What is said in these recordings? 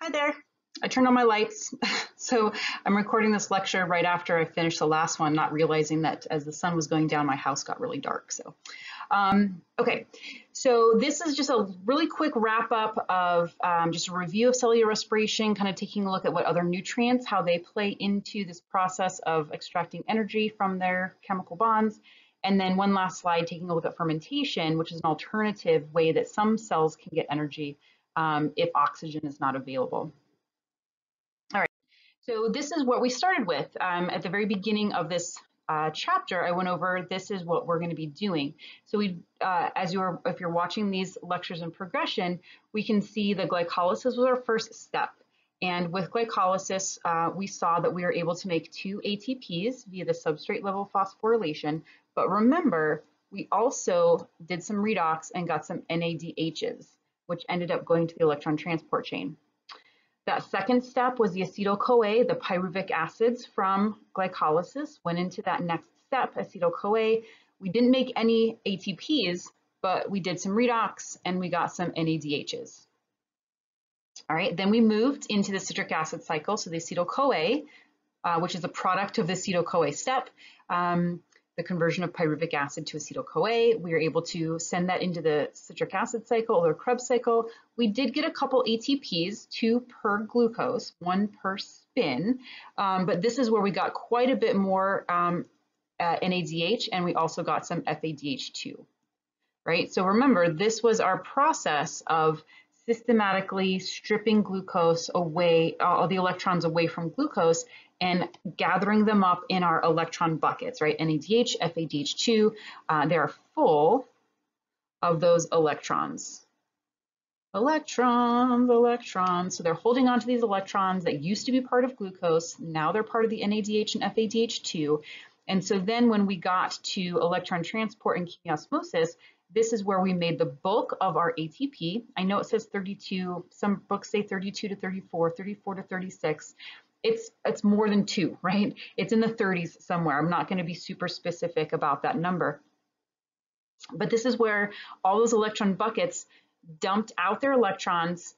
Hi there. I turned on my lights. So I'm recording this lecture right after I finished the last one, not realizing that as the sun was going down, my house got really dark. Okay, so this is just a really quick wrap up of just a review of cellular respiration, kind of taking a look at what other nutrients, how they play into this process of extracting energy from their chemical bonds. And then one last slide, taking a look at fermentation, which is an alternative way that some cells can get energy if oxygen is not available. All right, so this is what we started with. At the very beginning of this chapter, I went over this is what we're going to be doing. So if you're watching these lectures in progression, we can see the glycolysis was our first step. And with glycolysis, we saw that we were able to make 2 ATPs via the substrate level phosphorylation. But remember, we also did some redox and got some NADHs, which ended up going to the electron transport chain. That second step was the acetyl-CoA, the pyruvic acids from glycolysis went into that next step, acetyl-CoA. We didn't make any ATPs, but we did some redox and we got some NADHs. All right, then we moved into the citric acid cycle, so the acetyl-CoA, which is a product of the acetyl-CoA step, the conversion of pyruvic acid to acetyl-CoA. We were able to send that into the citric acid cycle or Krebs cycle. We did get a couple ATPs, 2 per glucose, 1 per spin, but this is where we got quite a bit more NADH, and we also got some FADH2, right? So remember, this was our process of systematically stripping glucose away, all the electrons away from glucose, and gathering them up in our electron buckets, right? NADH, FADH2, they are full of those electrons. Electrons. So they're holding on to these electrons that used to be part of glucose. Now they're part of the NADH and FADH2. And so then when we got to electron transport and chemiosmosis, this is where we made the bulk of our ATP. I know it says 32, some books say 32 to 34, 34 to 36. It's more than 2, right? It's in the 30s somewhere. I'm not going to be super specific about that number. But this is where all those electron buckets dumped out their electrons,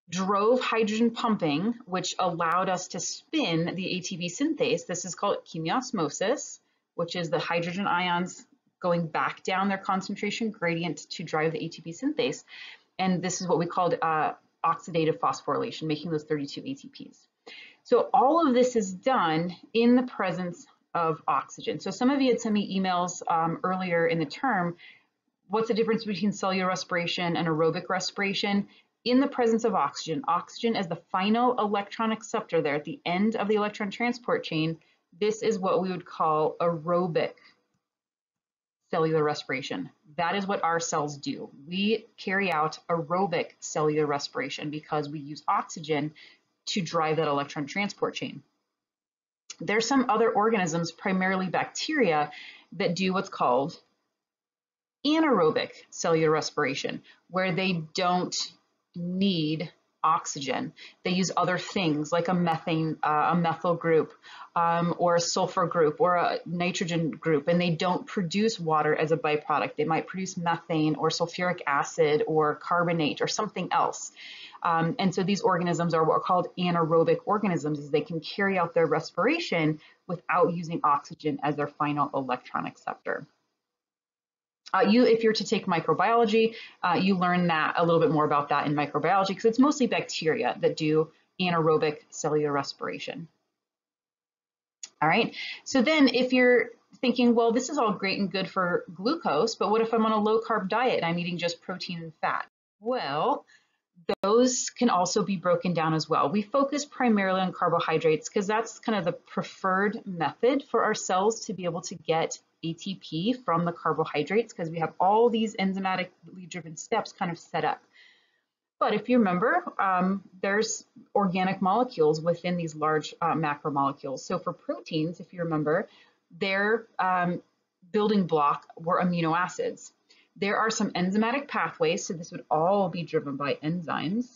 drove hydrogen pumping, which allowed us to spin the ATP synthase. This is called chemiosmosis, which is the hydrogen ions going back down their concentration gradient to drive the ATP synthase. And this is what we called oxidative phosphorylation, making those 32 ATPs. So all of this is done in the presence of oxygen. So some of you had sent me emails earlier in the term, what's the difference between cellular respiration and aerobic respiration? In the presence of oxygen, oxygen as the final electron acceptor there at the end of the electron transport chain, this is what we would call aerobic cellular respiration. That is what our cells do. We carry out aerobic cellular respiration because we use oxygen to drive that electron transport chain. There's some other organisms, primarily bacteria, that do what's called anaerobic cellular respiration, where they don't need oxygen. They use other things like a methyl group, or a sulfur group, or a nitrogen group, and they don't produce water as a byproduct. They might produce methane or sulfuric acid or carbonate or something else. And so these organisms are what are called anaerobic organisms, as they can carry out their respiration without using oxygen as their final electron acceptor. If you're to take microbiology, you learn that a little bit more about that in microbiology, because it's mostly bacteria that do anaerobic cellular respiration. All right, so then if you're thinking, well, this is all great and good for glucose, but what if I'm on a low carb diet and I'm eating just protein and fat? Well, those can also be broken down as well. We focus primarily on carbohydrates because that's kind of the preferred method for our cells to be able to get ATP from the carbohydrates, because we have all these enzymatically driven steps kind of set up. But if you remember, there's organic molecules within these large macromolecules. So for proteins, if you remember, their building block were amino acids. There are some enzymatic pathways, so this would all be driven by enzymes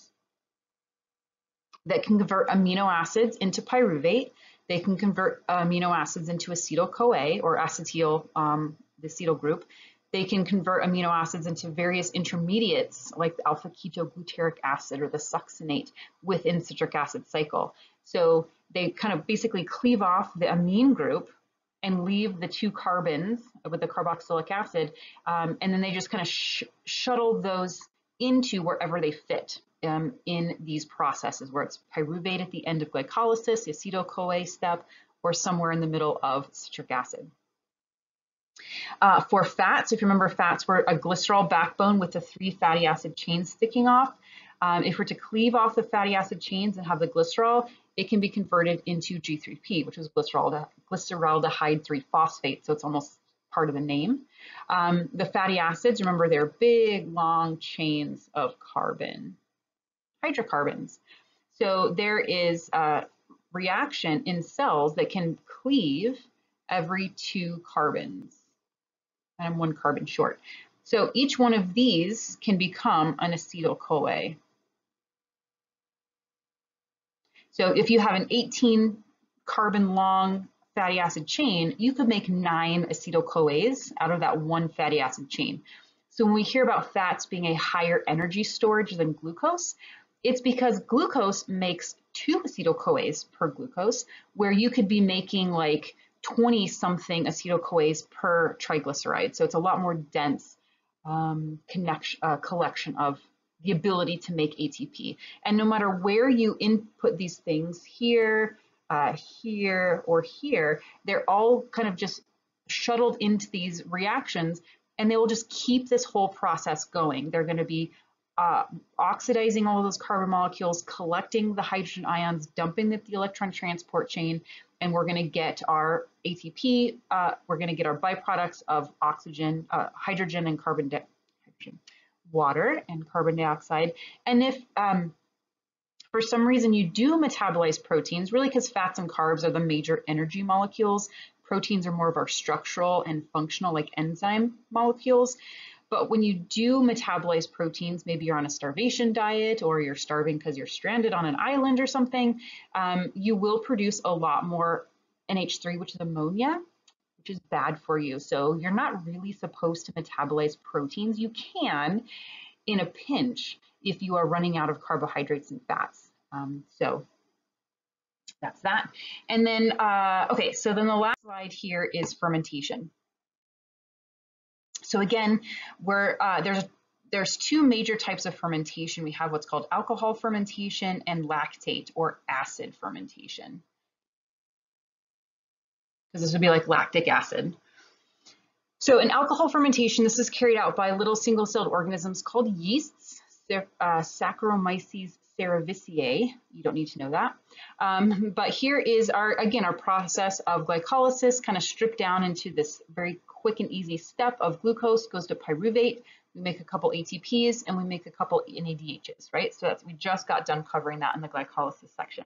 that can convert amino acids into pyruvate. They can convert amino acids into acetyl-CoA or acetyl, the acetyl group. They can convert amino acids into various intermediates like the alpha ketogluteric acid or the succinate within citric acid cycle. So they kind of basically cleave off the amine group and leave the 2 carbons with the carboxylic acid, and then they just kind of shuttle those into wherever they fit in these processes, where it's pyruvate at the end of glycolysis, the acetyl-CoA step, or somewhere in the middle of citric acid. For fats, if you remember, fats were a glycerol backbone with the 3 fatty acid chains sticking off. If we're to cleave off the fatty acid chains and have the glycerol, it can be converted into G3P, which is glyceraldehyde 3-phosphate, so it's almost part of the name. The fatty acids, remember, they're big, long chains of carbon, hydrocarbons. So there is a reaction in cells that can cleave every 2 carbons, and I'm 1 carbon short. So each one of these can become an acetyl-CoA. So if you have an 18 carbon long fatty acid chain, you could make 9 acetyl-CoAs out of that 1 fatty acid chain. So when we hear about fats being a higher energy storage than glucose, it's because glucose makes 2 acetyl-CoAs per glucose, where you could be making like 20 something acetyl-CoAs per triglyceride. So it's a lot more dense collection of the ability to make ATP. And no matter where you input these things, here, here, or here, they're all kind of just shuttled into these reactions, and they will just keep this whole process going. They're going to be oxidizing all of those carbon molecules, collecting the hydrogen ions, dumping at the electron transport chain, and we're going to get our ATP. We're going to get our byproducts of oxygen, hydrogen, and water and carbon dioxide. And if for some reason you do metabolize proteins, really because fats and carbs are the major energy molecules, proteins are more of our structural and functional, like enzyme molecules. But when you do metabolize proteins, maybe you're on a starvation diet or you're starving because you're stranded on an island or something, you will produce a lot more NH3, which is ammonia, which is bad for you. So you're not really supposed to metabolize proteins. You can in a pinch if you are running out of carbohydrates and fats. So that's that. And then, okay, so then the last slide here is fermentation. So again, there's 2 major types of fermentation. We have what's called alcohol fermentation and lactate or acid fermentation, because this would be like lactic acid. So in alcohol fermentation, this is carried out by little single-celled organisms called yeasts, Saccharomyces cerevisiae. You don't need to know that. But here is our process of glycolysis, kind of stripped down into this very quick and easy step of glucose goes to pyruvate. We make a couple ATPs and we make a couple NADHs, right? So we just got done covering that in the glycolysis section.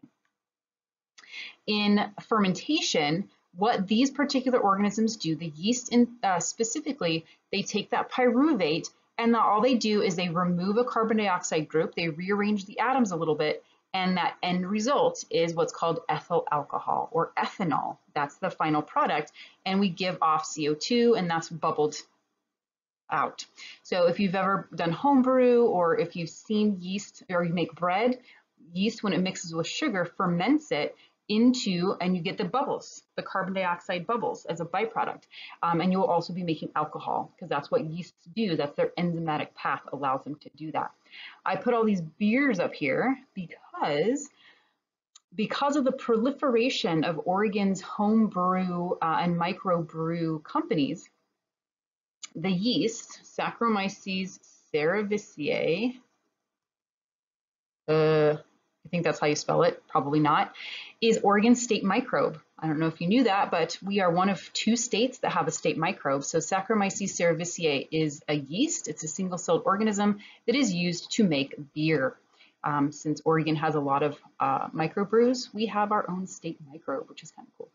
In fermentation, what these particular organisms do, the yeast specifically, they take that pyruvate and all they do is they remove a carbon dioxide group, they rearrange the atoms a little bit, and that end result is what's called ethyl alcohol or ethanol. That's the final product, and we give off CO2, and that's bubbled out. So if you've ever done home brew or if you've seen yeast or you make bread, yeast, when it mixes with sugar, ferments it into, and you get the bubbles, the carbon dioxide bubbles as a byproduct. And you will also be making alcohol because that's what yeasts do. That's their enzymatic path allows them to do that. I put all these beers up here because of the proliferation of Oregon's home brew and microbrew companies. The yeast, Saccharomyces cerevisiae, I think that's how you spell it, probably not, is Oregon's state microbe. I don't know if you knew that, but we are one of 2 states that have a state microbe. So Saccharomyces cerevisiae is a yeast. It's a single-celled organism that is used to make beer. Since Oregon has a lot of microbrews, we have our own state microbe, which is kind of cool.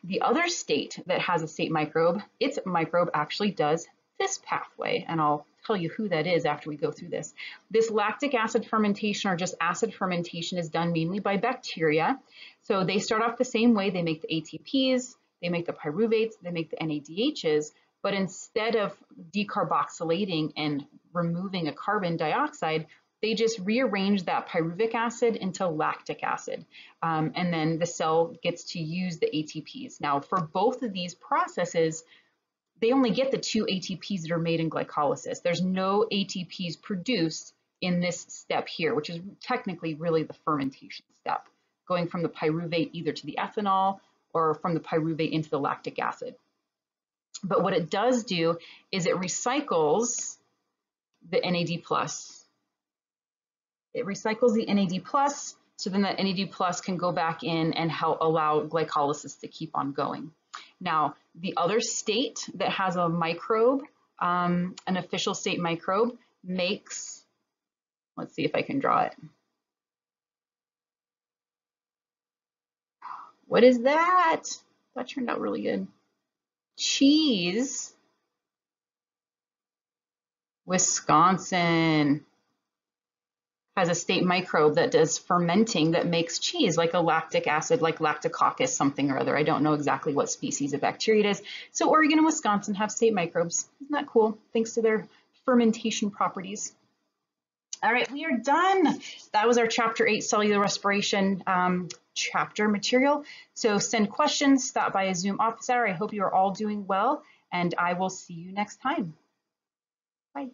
The other state that has a state microbe, its microbe actually does this pathway, and I'll tell you who that is after we go through this. This lactic acid fermentation, or just acid fermentation, is done mainly by bacteria. So they start off the same way. They make the ATPs, they make the pyruvates, they make the NADHs, but instead of decarboxylating and removing a carbon dioxide, they just rearrange that pyruvic acid into lactic acid. And then the cell gets to use the ATPs. Now, for both of these processes, they only get the 2 ATPs that are made in glycolysis. There's no ATPs produced in this step here, which is technically really the fermentation step, going from the pyruvate either to the ethanol or from the pyruvate into the lactic acid. But what it does do is it recycles the NAD+. It recycles the NAD+, so then that NAD+ can go back in and help allow glycolysis to keep on going. Now, the other state that has a microbe, an official state microbe, makes, let's see if I can draw it. What is that? That turned out really good. Cheese. Wisconsin has a state microbe that does fermenting that makes cheese, like a lactic acid, like Lactococcus something or other. I don't know exactly what species of bacteria it is. So Oregon and Wisconsin have state microbes. Isn't that cool? Thanks to their fermentation properties. All right, we are done. That was our Chapter 8 Cellular Respiration chapter material. So send questions, stop by a Zoom office hour. I hope you are all doing well, and I will see you next time. Bye.